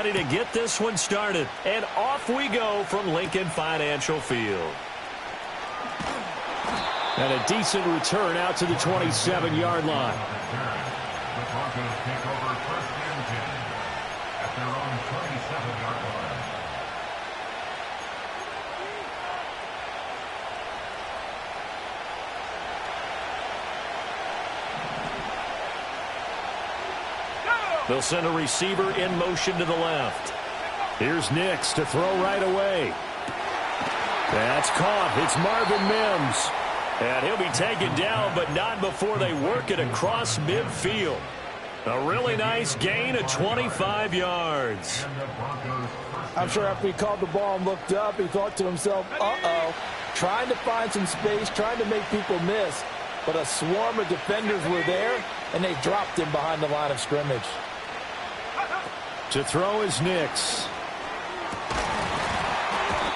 ready to get this one started. And off we go from Lincoln Financial Field. And a decent return out to the 27-yard line. The Broncos take over first and 10 at their own 27-yard line. They'll send a receiver in motion to the left. Here's Nix to throw right away. That's caught. It's Marvin Mims. And he'll be taken down, but not before they work it across midfield. A really nice gain of 25 yards. I'm sure after he caught the ball and looked up, he thought to himself, uh-oh, trying to find some space, trying to make people miss. But a swarm of defenders were there, and they dropped him behind the line of scrimmage. To throw is Nix.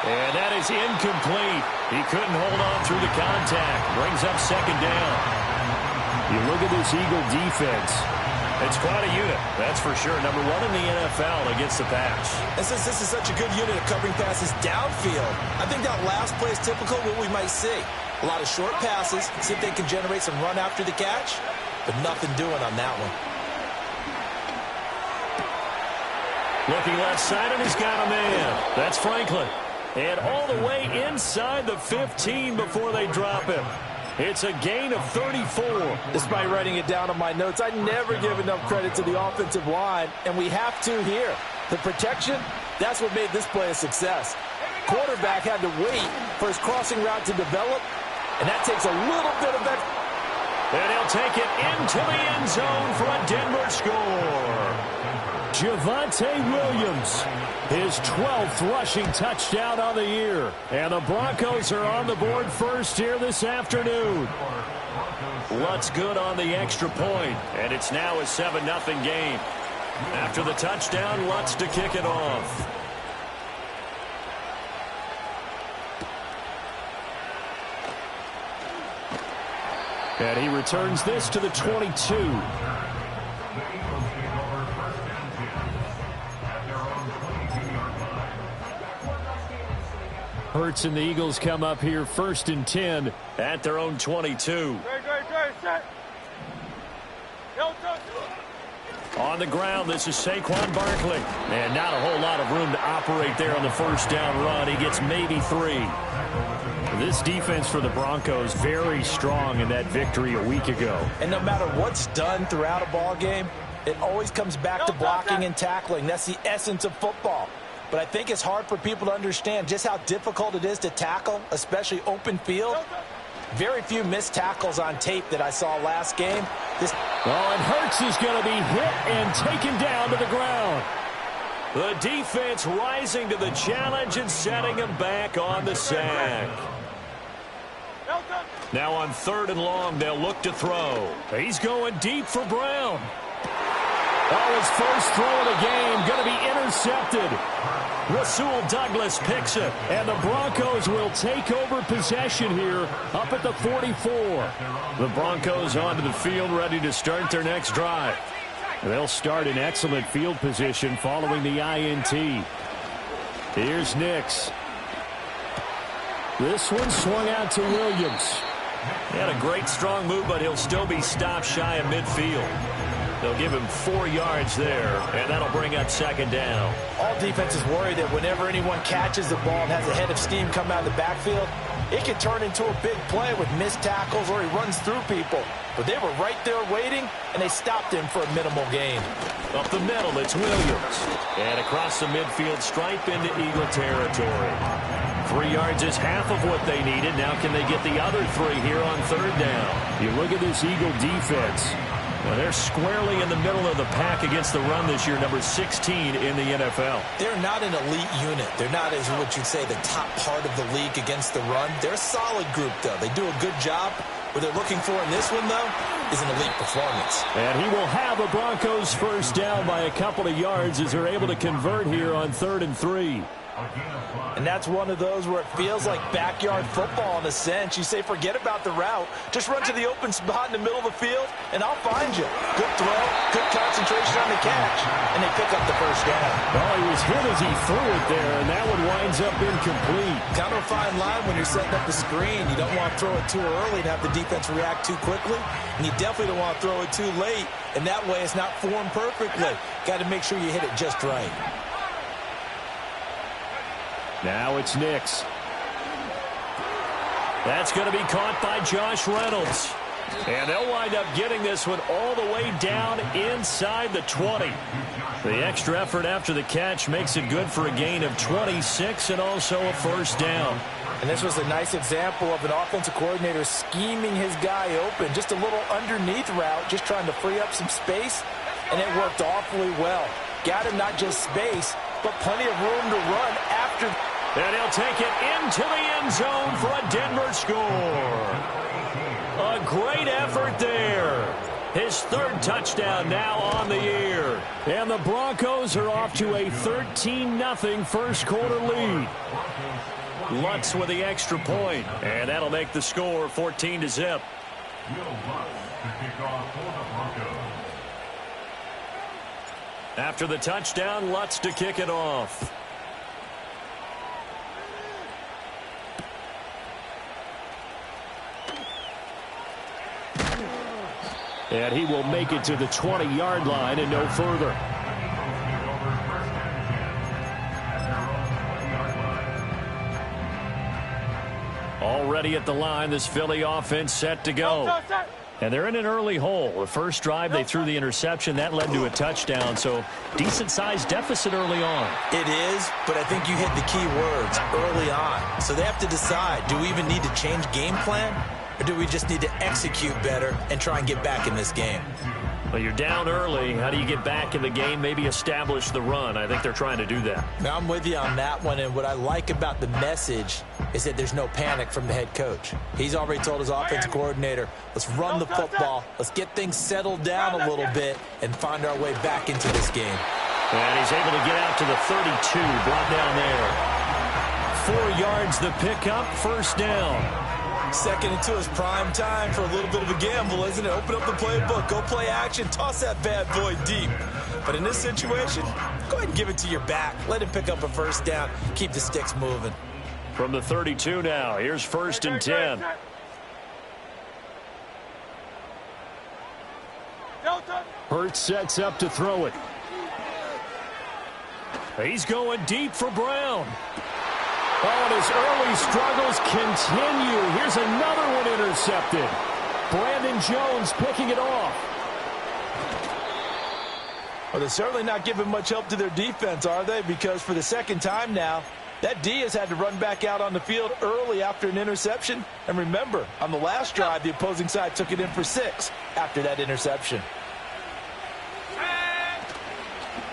And that is incomplete. He couldn't hold on through the contact. Brings up second down. You look at this Eagle defense. It's quite a unit, that's for sure. Number one in the NFL against the pass. And since this is such a good unit of covering passes downfield, I think that last play is typical of what we might see. A lot of short passes, see if they can generate some run after the catch, but nothing doing on that one. Looking left side, and he's got a man. That's Franklin. And all the way inside the 15 before they drop him. It's a gain of 34. Despite writing it down on my notes, I never give enough credit to the offensive line, and we have to here. The protection, that's what made this play a success. Quarterback had to wait for his crossing route to develop, and that takes a little bit of that. And he'll take it into the end zone for a Denver score. Javonte Williams, his 12th rushing touchdown on the year. And the Broncos are on the board first here this afternoon. Lutz good on the extra point, and it's now a 7-0 game. After the touchdown, Lutz to kick it off. And he returns this to the 22. Hurts and the Eagles come up here first and 10 at their own 22. On the ground, this is Saquon Barkley. And not a whole lot of room to operate there on the first down run. He gets maybe 3. This defense for the Broncos very strong in that victory a week ago. And no matter what's done throughout a ball game, it always comes back to blocking and tackling. That's the essence of football. But I think it's hard for people to understand just how difficult it is to tackle, especially open field. Very few missed tackles on tape that I saw last game. And Hurts is going to be hit and taken down to the ground. The defense rising to the challenge and setting him back on the sack. Now on 3rd and long, they'll look to throw. He's going deep for Brown. Oh, his first throw of the game going to be intercepted. Rasul Douglas picks it. And the Broncos will take over possession here up at the 44. The Broncos onto the field ready to start their next drive. They'll start in excellent field position following the INT. Here's Nix. This one swung out to Williams. He had a great strong move, but he'll still be stopped shy of midfield. They'll give him 4 yards there, and that'll bring up second down. All defenses worry that whenever anyone catches the ball and has a head of steam come out of the backfield, it can turn into a big play with missed tackles or he runs through people. But they were right there waiting, and they stopped him for a minimal gain. Up the middle, it's Williams. And across the midfield stripe into Eagle territory. 3 yards is half of what they needed. Now can they get the other 3 here on 3rd down? You look at this Eagle defense. Well, they're squarely in the middle of the pack against the run this year, number 16 in the NFL. They're not an elite unit. They're not, as what you'd say, the top part of the league against the run. They're a solid group, though. They do a good job. What they're looking for in this one, though, is an elite performance. And he will have a Broncos first down by a couple of yards as they're able to convert here on 3rd and 3. And that's one of those where it feels like backyard football in a sense. You say, forget about the route. Just run to the open spot in the middle of the field, and I'll find you. Good throw, good concentration on the catch, and they pick up the first down. Well, he was hit as he threw it there, and that one winds up incomplete. Kind of a fine line when you're setting up the screen. You don't want to throw it too early and have the defense react too quickly, and you definitely don't want to throw it too late, and that way it's not formed perfectly. Got to make sure you hit it just right. Now it's Nix. That's going to be caught by Josh Reynolds. And they'll wind up getting this one all the way down inside the 20. The extra effort after the catch makes it good for a gain of 26 and also a first down. And this was a nice example of an offensive coordinator scheming his guy open. Just a little underneath route, just trying to free up some space, and it worked awfully well. Got him not just space, but plenty of room to run after. And he'll take it into the end zone for a Denver score. A great effort there. His third touchdown now on the year. And the Broncos are off to a 13-0 first quarter lead. Lutz with the extra point, and that'll make the score 14-0. After the touchdown, Lutz to kick it off. And he will make it to the 20-yard line and no further. Already at the line, this Philly offense set to go. And they're in an early hole. The first drive, they threw the interception. That led to a touchdown, so decent-sized deficit early on. It is, but I think you hit the key words, early on. So they have to decide, do we even need to change game plan, or do we just need to execute better and try and get back in this game? Well, you're down early. How do you get back in the game? Maybe establish the run. I think they're trying to do that. Now, I'm with you on that one, and what I like about the message is that there's no panic from the head coach. He's already told his offensive coordinator, let's run the football, let's get things settled down a little bit, and find our way back into this game. And he's able to get out to the 32, brought down there. 4 yards the pickup, first down. Second and 2 is prime time for a little bit of a gamble, isn't it? Open up the playbook, go play action, toss that bad boy deep. But in this situation, go ahead and give it to your back. Let him pick up a first down, keep the sticks moving. From the 32 now, here's first and 10. Hurts sets up to throw it. He's going deep for Brown. Oh, and his early struggles continue. Here's another one intercepted. Brandon Jones picking it off. Well, they're certainly not giving much help to their defense, are they? Because for the second time now, that D has had to run back out on the field early after an interception. And remember, on the last drive, the opposing side took it in for 6 after that interception.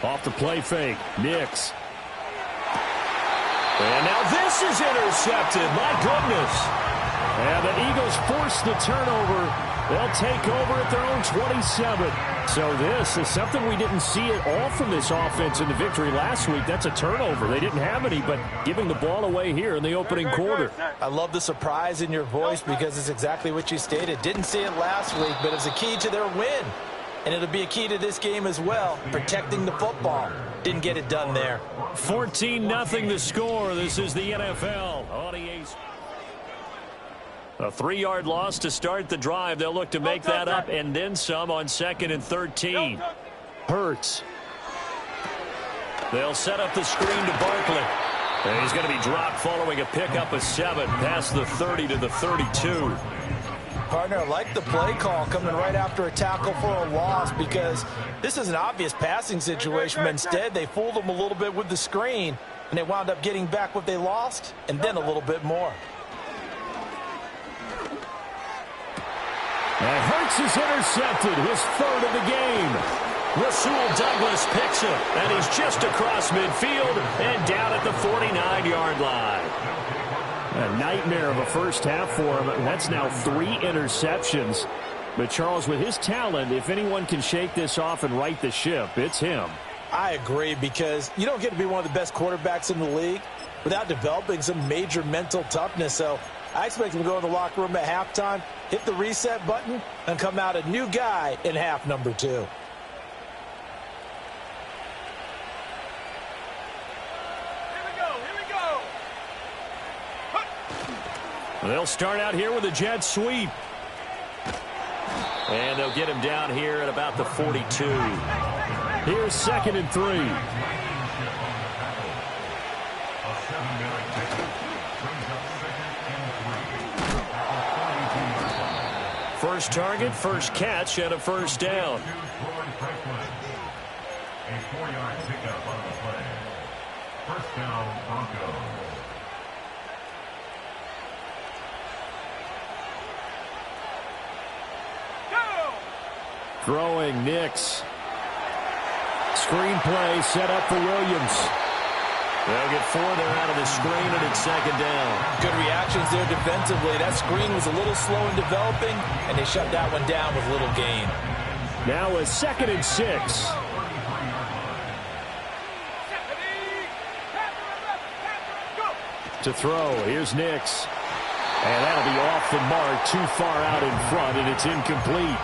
Off the play fake, Nix. And now this is intercepted. My goodness. And the Eagles force the turnover. They'll take over at their own 27. So this is something we didn't see at all from this offense in the victory last week. That's a turnover. They didn't have any, but giving the ball away here in the opening quarter. I love the surprise in your voice because it's exactly what you stated. Didn't see it last week, but it's a key to their win. And it'll be a key to this game as well, protecting the football. Didn't get it done there. 14-0 the score. This is the NFL. A 3-yard loss to start the drive. They'll look to make that up and then some on 2nd and 13. Hurts. They'll set up the screen to Barkley. And he's going to be dropped following a pickup of 7 past the 30 to the 32. Partner, I like the play call coming right after a tackle for a loss because this is an obvious passing situation, but instead they fooled them a little bit with the screen, and they wound up getting back what they lost and then a little bit more. And Hurts is intercepted, his 3rd of the game. Rasul Douglas picks him, and he's just across midfield and down at the 49-yard line. A nightmare of a first half for him. That's now 3 interceptions. But Charles, with his talent, if anyone can shake this off and right the ship, it's him. I agree, because you don't get to be one of the best quarterbacks in the league without developing some major mental toughness. So I expect him to go in the locker room at halftime, hit the reset button, and come out a new guy in half number 2. Here we go. They'll start out here with a jet sweep. And they'll get him down here at about the 42. Here's 2nd and 3. First target, first catch, and a first down. A 4-yard pickup on the play. First down, Broncos. Throwing, Nix. Screenplay set up for Williams. They'll get 4 there out of the screen, and it's 2nd down. Good reactions there defensively. That screen was a little slow in developing, and they shut that one down with little gain. Now a 2nd and 6. To throw, here's Nix. And that'll be off the mark, too far out in front, and it's incomplete.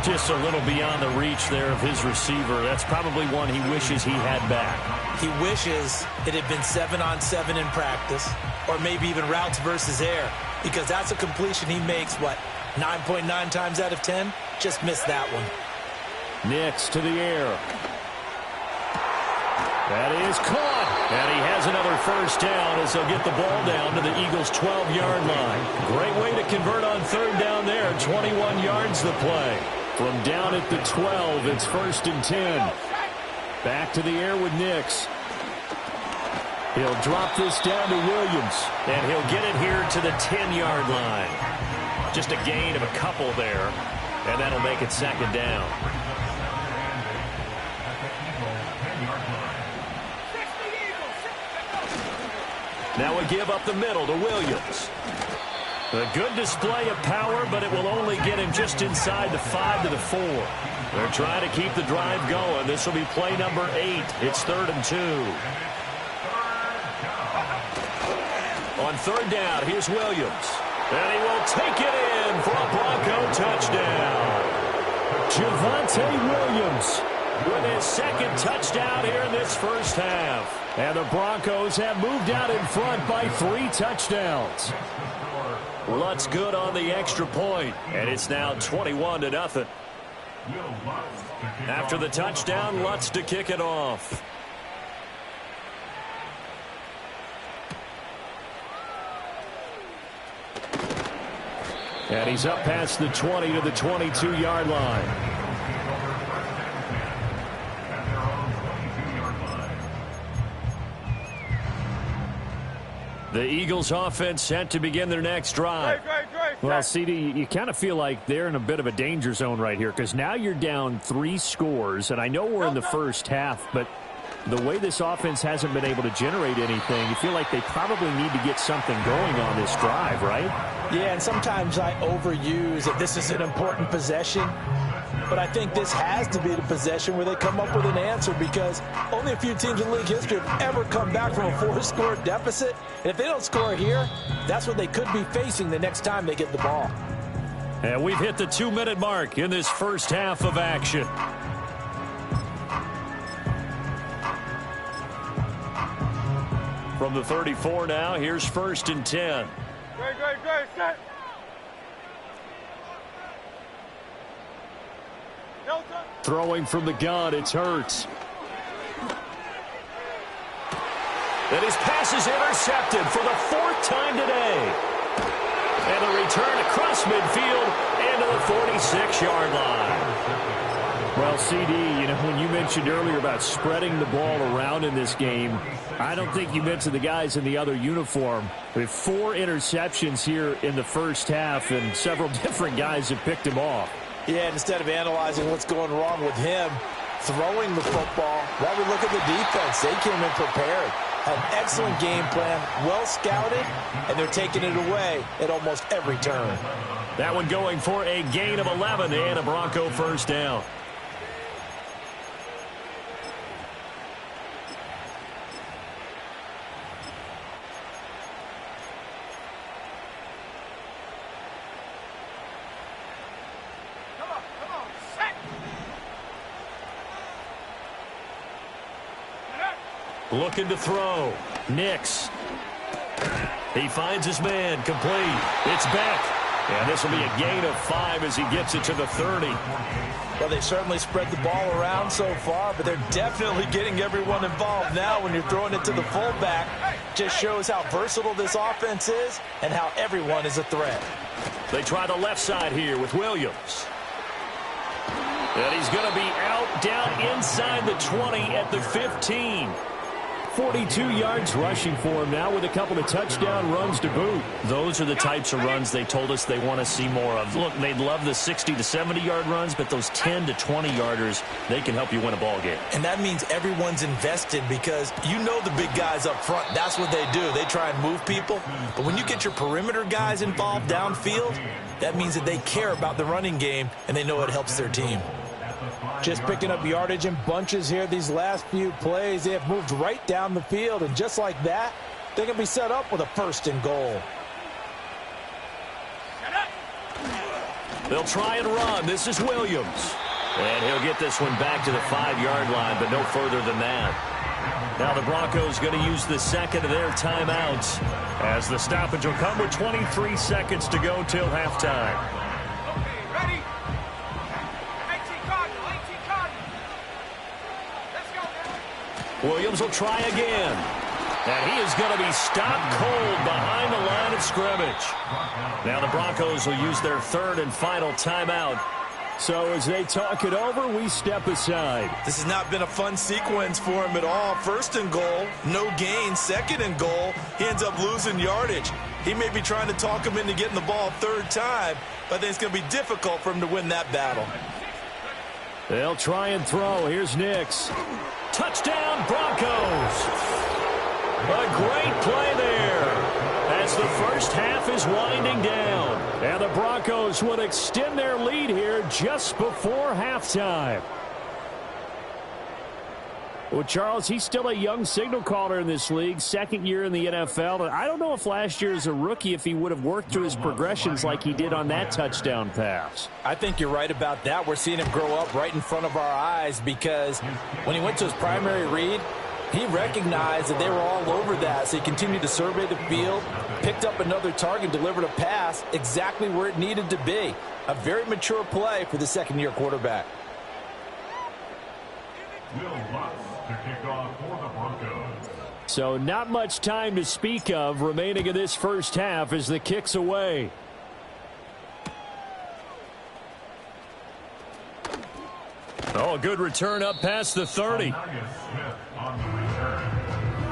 Just a little beyond the reach there of his receiver. That's probably one he wishes he had back. He wishes it had been 7-on-7 in practice, or maybe even routes versus air, because that's a completion he makes, 9.9 times out of 10? Just missed that one. Nix to the air. That is caught. And he has another first down as they'll get the ball down to the Eagles' 12-yard line. Great way to convert on 3rd down there. 21 yards the play. From down at the 12, it's 1st and 10. Back to the air with Nix. He'll drop this down to Williams. And he'll get it here to the 10-yard line. Just a gain of a couple there. And that'll make it 2nd down. Now a give up the middle to Williams. A good display of power, but it will only get him just inside the 5 to the 4. They're trying to keep the drive going. This will be play number 8. It's 3rd and 2. On 3rd down, here's Williams. And he will take it in for a Bronco touchdown. Javonte Williams with his 2nd touchdown here in this first half. And the Broncos have moved out in front by 3 touchdowns. Lutz good on the extra point, and it's now 21-0. After the touchdown, Lutz to kick it off. And he's up past the 20 to the 22-yard line. The Eagles offense set to begin their next drive. Well, CD, you kind of feel like they're in a bit of a danger zone right here, because now you're down 3 scores, and I know we're in the first half, but the way this offense hasn't been able to generate anything, you feel like they probably need to get something going on this drive, right? Yeah, and sometimes I overuse that this is an important possession. But I think this has to be the possession where they come up with an answer, because only a few teams in league history have ever come back from a 4-score deficit. And if they don't score here, that's what they could be facing the next time they get the ball. And we've hit the 2-minute mark in this first half of action. From the 34 now, here's 1st and 10. Great, set. Throwing from the gun, it's Hurts. And his pass is intercepted for the 4th time today. And the return across midfield and to the 46-yard line. Well, CD, when you mentioned earlier about spreading the ball around in this game, I don't think you mentioned the guys in the other uniform. We have 4 interceptions here in the first half, and several different guys have picked him off. Yeah, instead of analyzing what's going wrong with him, throwing the football, while we look at the defense, they came in prepared. Had an excellent game plan, well scouted, and they're taking it away at almost every turn. That one going for a gain of 11 and a Bronco first down. Looking to throw. Nix. He finds his man. Complete. It's Beck. And this will be a gain of 5 as he gets it to the 30. Well, they certainly spread the ball around so far, but they're definitely getting everyone involved now when you're throwing it to the fullback. Just shows how versatile this offense is and how everyone is a threat. They try the left side here with Williams. And he's going to be out down inside the 20 at the 15. 42 yards rushing for him now with a couple of touchdown runs to boot. Those are the types of runs they told us they want to see more of. Look, they'd love the 60 to 70-yard runs, but those 10 to 20-yarders, they can help you win a ball game. And that means everyone's invested because you know the big guys up front. That's what they do. They try and move people. But when you get your perimeter guys involved downfield, that means that they care about the running game and they know it helps their team. Just picking up yardage in bunches here these last few plays. They have moved right down the field, and just like that, they can be set up with a 1st and goal. They'll try and run. This is Williams. And he'll get this one back to the 5-yard line, but no further than that. Now the Broncos going to use the second of their timeouts as the stoppage will come with 23 seconds to go till halftime. Williams will try again. And he is going to be stopped cold behind the line of scrimmage. Now the Broncos will use their 3rd and final timeout. So as they talk it over, we step aside. This has not been a fun sequence for him at all. 1st and goal, no gain. 2nd and goal, he ends up losing yardage. He may be trying to talk him into getting the ball 3rd time, but I think it's going to be difficult for him to win that battle. They'll try and throw. Here's Nix. Touchdown, Broncos. A great play there as the first half is winding down. And the Broncos would extend their lead here just before halftime. Well, Charles, he's still a young signal caller in this league, 2nd year in the NFL. And I don't know if last year as a rookie if he would have worked through his progressions like he did on that touchdown pass. I think you're right about that. We're seeing him grow up right in front of our eyes because when he went to his primary read, he recognized that they were all over that. So he continued to survey the field, picked up another target, delivered a pass exactly where it needed to be. A very mature play for the 2nd-year quarterback. To kick off for the Broncos. So not much time to speak of remaining in this first half as the kick's away. Oh, a good return up past the 30. Smith on the return.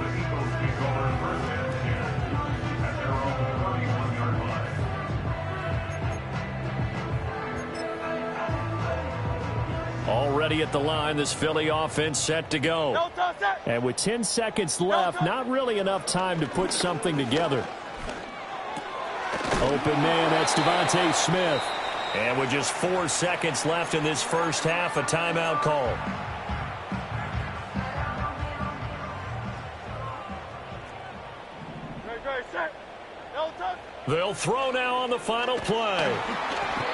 The Eagles kick over 1st and 10 at their own 31-yard line. Already at the line, this Philly offense set to go. And with 10 seconds left, not really enough time to put something together. Open man, that's Devontae Smith. And with just 4 seconds left in this first half, a timeout call. They'll throw now on the final play.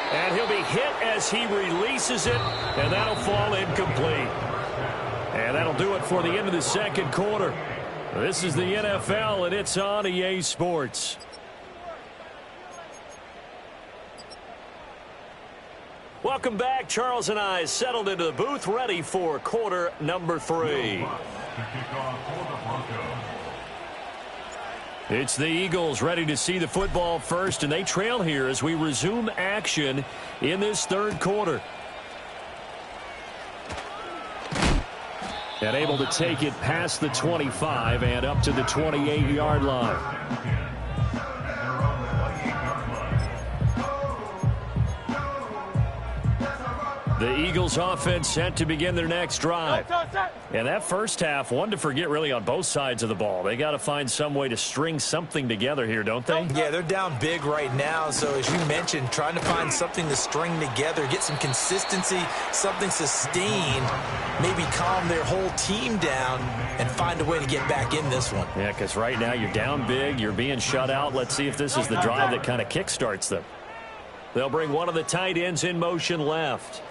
And he'll be hit as he releases it, and that'll fall incomplete. And that'll do it for the end of the 2nd quarter. This is the NFL, and it's on EA Sports. Welcome back. Charles and I settled into the booth, ready for quarter number 3. It's the Eagles ready to see the football first, and they trail here as we resume action in this 3rd quarter. And able to take it past the 25 and up to the 28-yard line. The Eagles offense set to begin their next drive. And that first half, one to forget really on both sides of the ball. They got to find some way to string something together here, don't they? Yeah, they're down big right now. So as you mentioned, trying to find something to string together, get some consistency, something sustained, maybe calm their whole team down and find a way to get back in this one. Yeah, because right now you're down big, you're being shut out. Let's see if this is the drive that kind of kickstarts them. They'll bring one of the tight ends in motion left.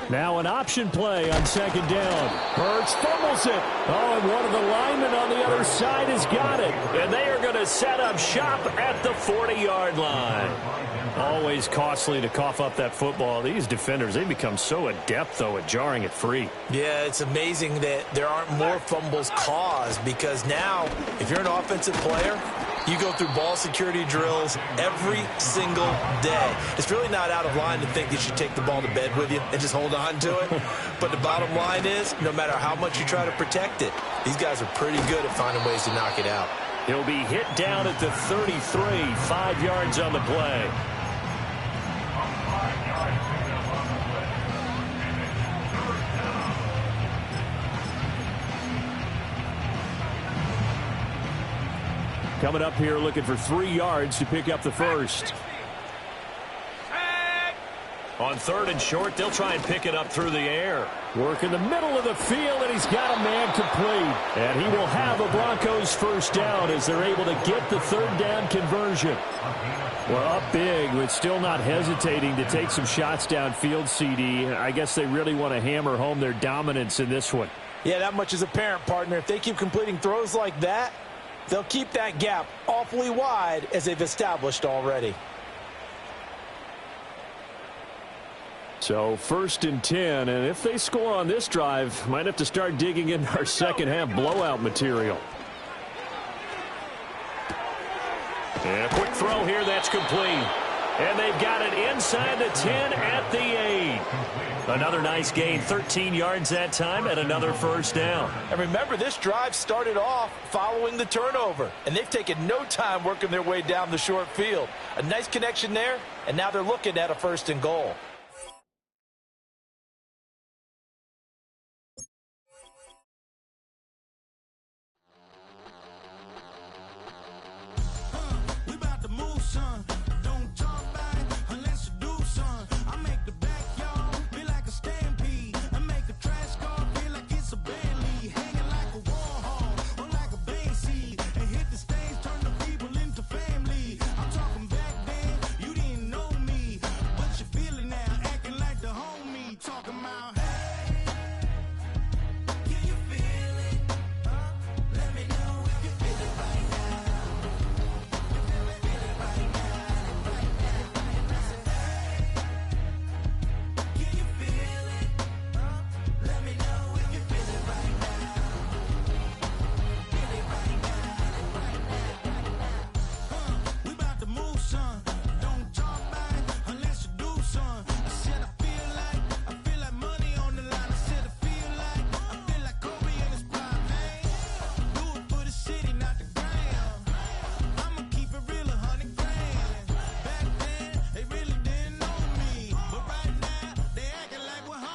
Now an option play on second down. Hurts fumbles it. Oh, and one of the linemen on the other side has got it. And they are going to set up shop at the 40-yard line. Always costly to cough up that football. These defenders, they become so adept, though, at jarring it free. Yeah, it's amazing that there aren't more fumbles caused, because now, if you're an offensive player, you go through ball security drills every single day. It's really not out of line to think you should take the ball to bed with you and just hold on to it. But the bottom line is, no matter how much you try to protect it, these guys are pretty good at finding ways to knock it out. He'll be hit down at the 33, 5 yards on the play. Coming up here looking for 3 yards to pick up the first. On 3rd and short, they'll try and pick it up through the air. Work in the middle of the field, and he's got a man complete. And he will have a Broncos first down as they're able to get the 3rd down conversion. Well, up big, but still not hesitating to take some shots downfield, CD. I guess they really want to hammer home their dominance in this one. Yeah, that much is apparent, partner. If they keep completing throws like that, they'll keep that gap awfully wide as they've established already. So 1st and 10, and if they score on this drive, might have to start digging in our second half blowout material. And a quick throw here, that's complete. And they've got it inside the 10 at the 8. Another nice gain, 13 yards that time, and another first down. And remember, this drive started off following the turnover, and they've taken no time working their way down the short field. A nice connection there, and now they're looking at a 1st and goal.